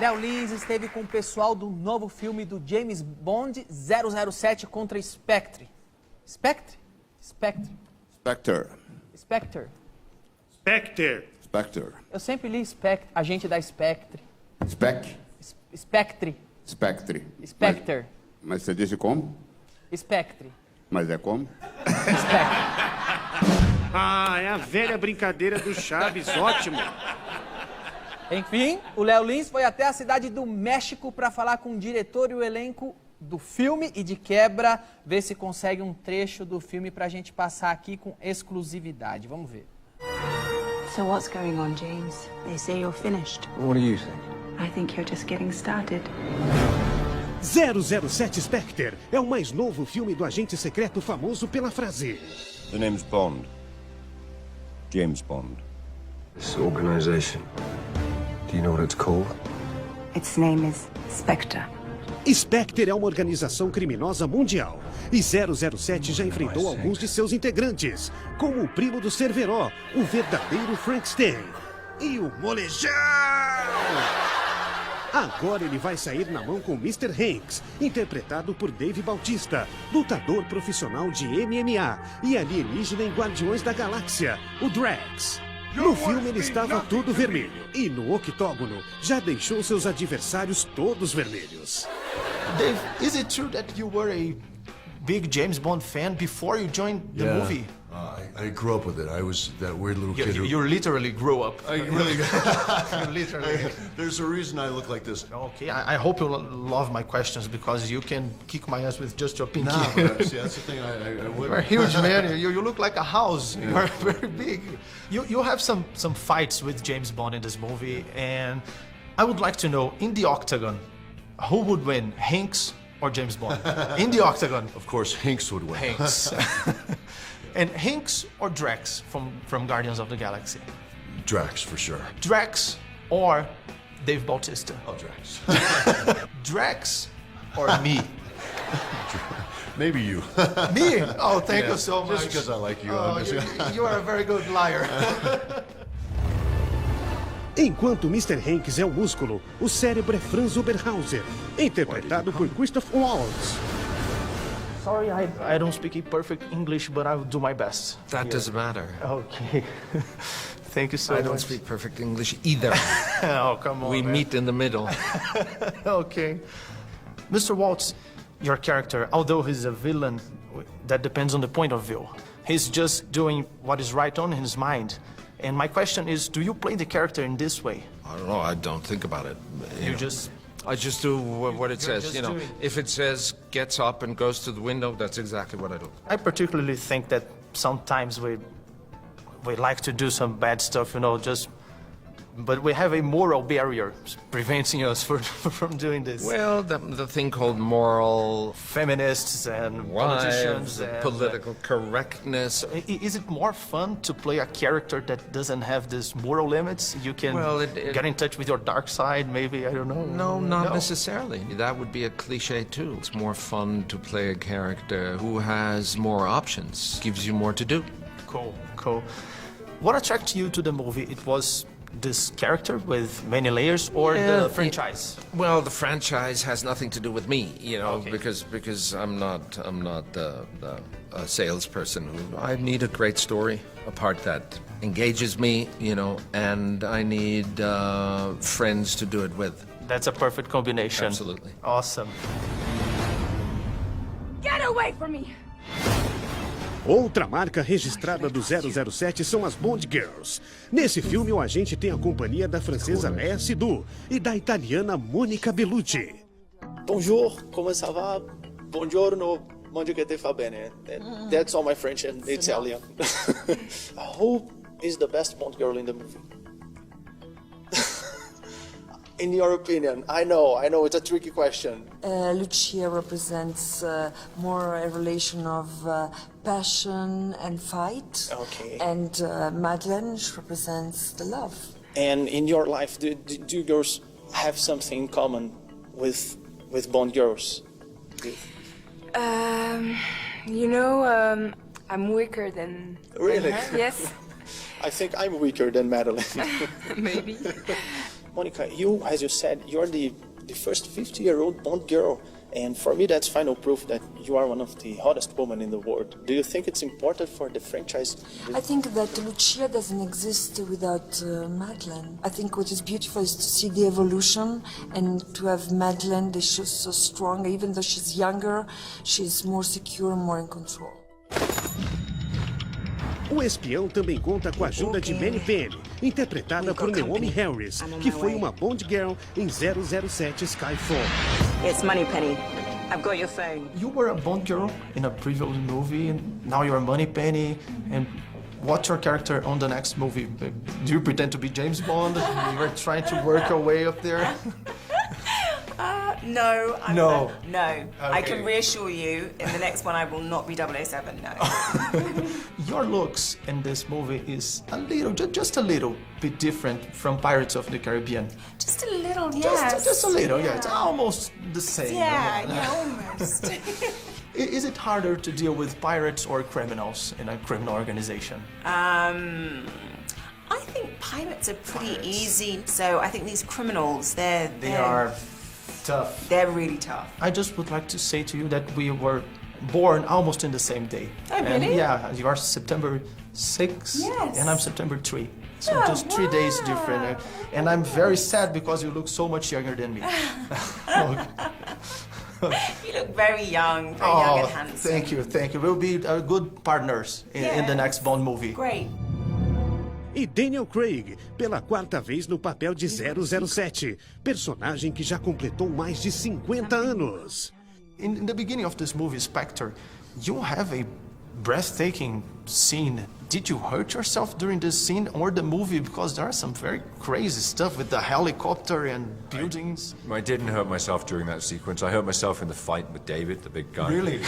Léo Lins esteve com o pessoal do novo filme do James Bond 007 contra Spectre. Spectre? Spectre. Spectre. Spectre. Spectre. Spectre. Eu sempre li Spectre, agente da Spectre. Spec? Spectre. Spectre. Spectre. Mas você disse como? Spectre. Mas é como? Spectre. Ah, é a velha brincadeira do Chaves, ótimo. Enfim, o Léo Lins foi até a cidade do México para falar com o diretor e o elenco do filme e de quebra ver se consegue um trecho do filme pra gente passar aqui com exclusividade. Vamos ver. So what's going on, James? They say you're finished. What do you think? I think you're just getting started. 007 Spectre é o mais novo filme do agente secreto famoso pela frase: The name's Bond. James Bond. This organization, do you know what it's called? Its name is Spectre. Spectre é uma organização criminosa mundial e 007 já enfrentou alguns de seus integrantes, como o primo do Cerveró, o verdadeiro Frankenstein, e o Molejão! Agora ele vai sair na mão com Mr. Hanks, interpretado por Dave Bautista, lutador profissional de MMA e alienígena em Guardiões da Galáxia, o Drax. No filme ele estava todo vermelho e no octógono já deixou seus adversários todos vermelhos. Dave, is it true that you were a big James Bond fan before you joined the movie? I grew up with it. I was that weird little kid. You literally grew up. I really. You literally. There's a reason I look like this. Okay, I hope you love my questions because you can kick my ass with just your pinky. Nah, but see, that's the thing. I would. You're huge, man. You look like a house. Yeah. You're very big. You have some fights with James Bond in this movie, and I would like to know, in the octagon, who would win, Hanks or James Bond? In the octagon. Of course, Hanks would win. Hanks. And Hanks or Drax from Guardians of the Galaxy? Drax, for sure. Drax or Dave Bautista? Oh, Drax. Drax or me? Maybe you. Me? Oh, thank you so much. Just because I like you. Oh, you are a very good liar. Enquanto Mr. Hanks é o músculo, o cérebro é Franz Oberhauser, interpretado por Christoph Waltz. Sorry, I don't speak perfect English, but I will do my best. That doesn't matter. Okay. Thank you so much. I don't speak perfect English either. Oh, come on. We meet in the middle. Okay. Mr. Waltz, your character, although he's a villain, that depends on the point of view. He's just doing what is right on his mind. And my question is, do you play the character in this way? I don't know. I don't think about it. I just do what it says, you know. If it says gets up and goes to the window, that's exactly what I do. I particularly think that sometimes we like to do some bad stuff, you know, but we have a moral barrier preventing us from doing this. Well, the thing called moral... Feminists and politicians and... Political correctness. Is it more fun to play a character that doesn't have these moral limits? You can get in touch with your dark side, maybe, I don't know. No, not necessarily. That would be a cliche, too. It's more fun to play a character who has more options, gives you more to do. Cool. What attracted you to the movie? It was this character with many layers, or the franchise? Well, the franchise has nothing to do with me, you know, because I'm not a salesperson. I need a great story, a part that engages me, you know, and I need friends to do it with. That's a perfect combination. Absolutely. Awesome. Get away from me! Outra marca registrada do 007 são as Bond Girls. Nesse filme, o agente tem a companhia da francesa Léa Seydoux e da italiana Monica Bellucci. Bonjour, come ça va? Buongiorno, mangio che te fa bene. That's all my French and Italian. Who is the best Bond girl in the movie? In your opinion, I know, it's a tricky question. Lucia represents more a relation of passion and fight. Okay. And Madeleine represents the love. And in your life, do you girls have something in common with Bond girls? You know, I'm weaker than Really? her. Yes. I think I'm weaker than Madeleine. Maybe. Monica, you, as you said, you're the first 50-year-old Bond girl. And for me, that's final proof that you are one of the hottest women in the world. Do you think it's important for the franchise? I think that Lucia doesn't exist without Madeleine. I think what is beautiful is to see the evolution and to have Madeleine, that she's so strong. Even though she's younger, she's more secure, more in control. O espião também conta com a ajuda de Manny Penny, interpretada por Naomi Harris, que foi uma Bond Girl em 007 Skyfall. It's Moneypenny. I've got your phone. You were a Bond girl in a previous movie, and now you're a Moneypenny. And what's your character on the next movie? Do you pretend to be James Bond? You're trying to work your way up there? No. No. No. Okay. I can reassure you, in the next one I will not be 007, no. Your looks in this movie is a little, just a little bit different from Pirates of the Caribbean. Just a little, yes. Just a little, yeah. It's almost the same. Yeah, almost. Is it harder to deal with pirates or criminals in a criminal organization? I think pirates are pretty easy. So I think these criminals, they are tough. They're really tough. I just would like to say to you that we were born almost in the same day. Oh, really? And yeah, you are September 6, yes. And I'm September 3. So just 3 days different. And I'm very sad because you look so much younger than me. You look very young and handsome. Thank you. We'll be good partners in the next Bond movie. Great. E Daniel Craig, pela 4ª vez no papel de 007, personagem que já completou mais de 50 anos. In the beginning of this movie, Spectre, you have a breathtaking scene. Did you hurt yourself during this scene or the movie? Because there are some very crazy stuff with the helicopter and buildings. I didn't hurt myself during that sequence. I hurt myself in the fight with David, the big guy. Really?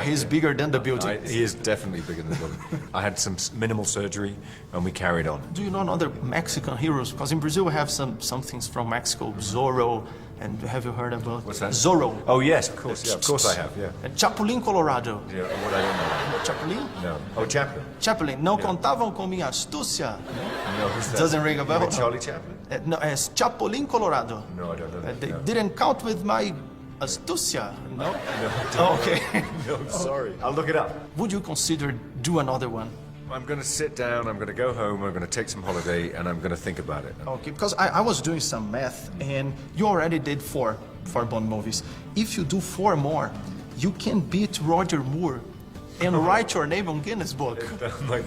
He's bigger than the building. He is definitely bigger than the building. I had some minimal surgery and we carried on. Do you know other Mexican heroes? Because in Brazil we have some things from Mexico, Zorro. And have you heard about what's that? Zorro? Oh yes, of course. Yeah, of course I have. Yeah. And Chapulín Colorado. Yeah. What I don't know. Chapulín? No. Oh, Chaplin. Chaplin. Não contavam com minha astúcia. No. Who's that? Doesn't ring a bell. Charlie Chaplin. No, it's Chapulín Colorado. No, I don't know. They didn't count with my astúcia. No. No. Oh, okay. No, sorry. I'll look it up. Would you consider do another one? I'm going to sit down, I'm going to go home, I'm going to take some holiday, and I'm going to think about it. Okay, because I was doing some math, and you already did four Bond movies. If you do 4 more, you can beat Roger Moore and write your name on Guinness Book.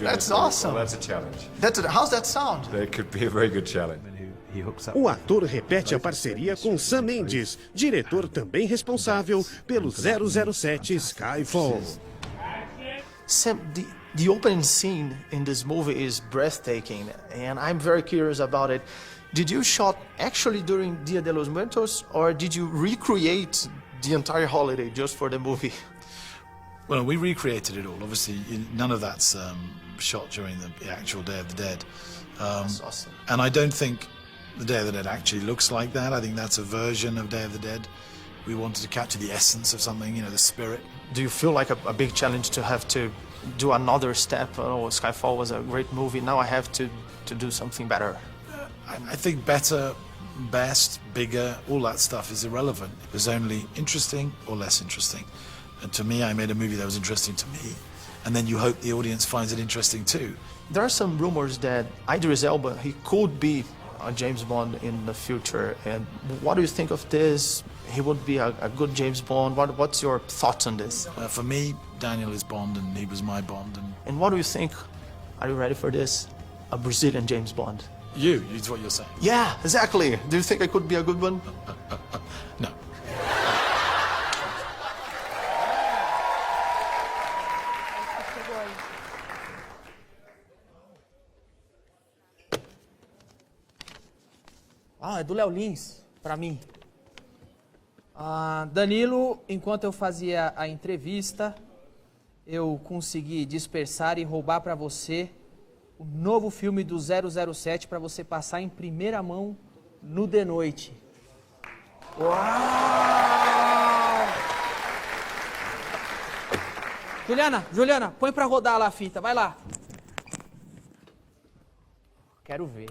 That's awesome. Well, that's a challenge. How's that sound? That could be a very good challenge. O ator repete a parceria com Sam Mendes, diretor também responsável pelo 007 Skyfall. Sam, the opening scene in this movie is breathtaking, and I'm very curious about it. Did you shot actually during Dia de los Muertos, or did you recreate the entire holiday just for the movie? Well, we recreated it all. Obviously, none of that's shot during the actual Day of the Dead. That's awesome. And I don't think the Day of the Dead actually looks like that. I think that's a version of Day of the Dead. We wanted to capture the essence of something, the spirit. Do you feel like a big challenge to have to do another step? Oh, Skyfall was a great movie. Now I have to do something better. I think better, best, bigger, all that stuff is irrelevant. It was only interesting or less interesting. And to me, I made a movie that was interesting to me. And then you hope the audience finds it interesting too. There are some rumors that Idris Elba, he could be a James Bond in the future. And what do you think of this? He would be a good James Bond. What's your thoughts on this? For me, Daniel is Bond and he was my Bond. And what do you think? Are you ready for this? A Brazilian James Bond. It's what you're saying. Yeah, exactly. Do you think I could be a good one? No. Ah, é do Léo Lins, pra mim. Danilo, enquanto eu fazia a entrevista, eu consegui dispersar e roubar pra você o novo filme do 007 pra você passar em primeira mão no de Noite. Uau! Juliana, põe pra rodar lá a fita, vai lá. Quero ver.